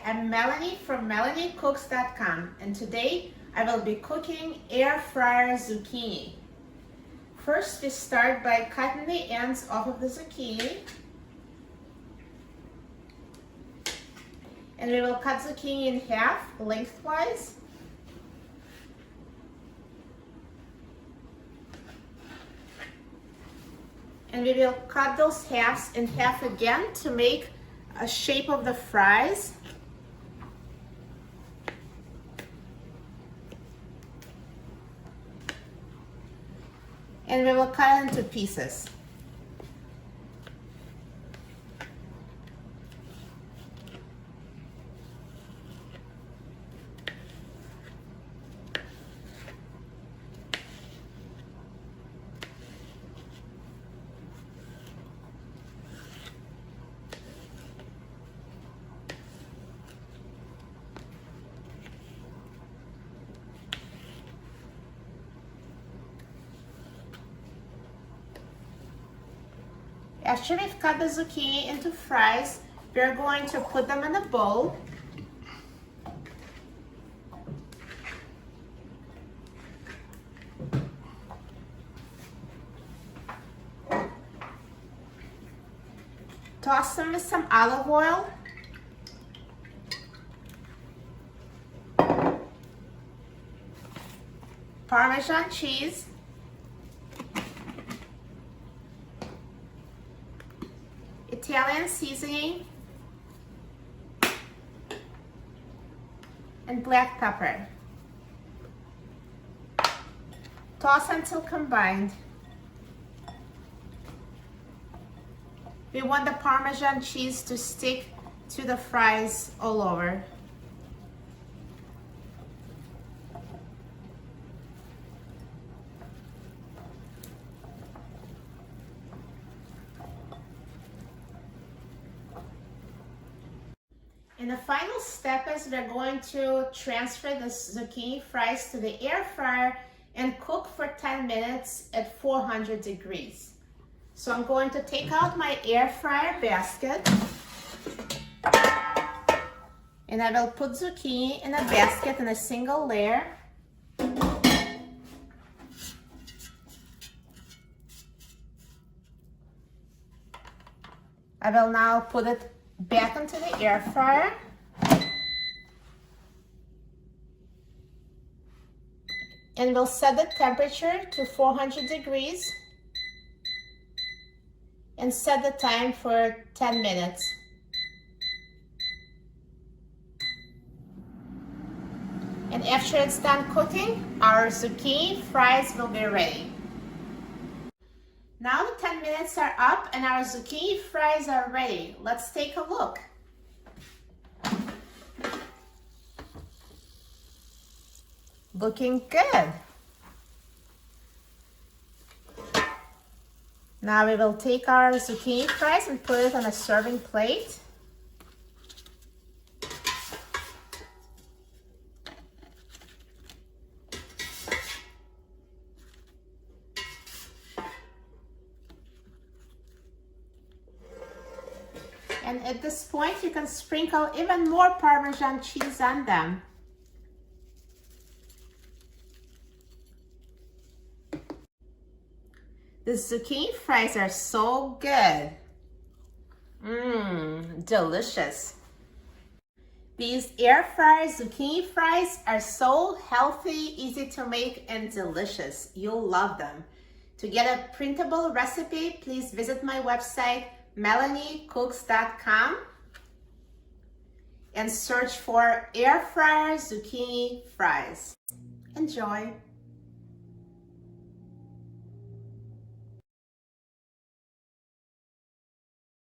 I'm Melanie from MelanieCooks.com, and today I will be cooking air fryer zucchini. First, we start by cutting the ends off of the zucchini. And we will cut zucchini in half lengthwise. And we will cut those halves in half again to make a shape of the fries. And we will cut it into pieces. After we've cut the zucchini into fries, we're going to put them in a bowl. Toss them with some olive oil. Parmesan cheese. Italian seasoning, and black pepper. Toss until combined. We want the Parmesan cheese to stick to the fries all over. And the final step is we're going to transfer the zucchini fries to the air fryer and cook for 10 minutes at 400 degrees. So I'm going to take out my air fryer basket and I will put zucchini in a basket in a single layer. I will now put it back into the air fryer. And we'll set the temperature to 400 degrees and set the time for 10 minutes. And after it's done cooking, our zucchini fries will be ready. Now the 10 minutes are up and our zucchini fries are ready. Let's take a look. Looking good. Now we will take our zucchini fries and put it on a serving plate. And at this point, you can sprinkle even more Parmesan cheese on them. The zucchini fries are so good. Delicious. These air fried zucchini fries are so healthy, easy to make, and delicious. You'll love them. To get a printable recipe, please visit my website, MelanieCooks.com, and search for air fryer zucchini fries. Enjoy!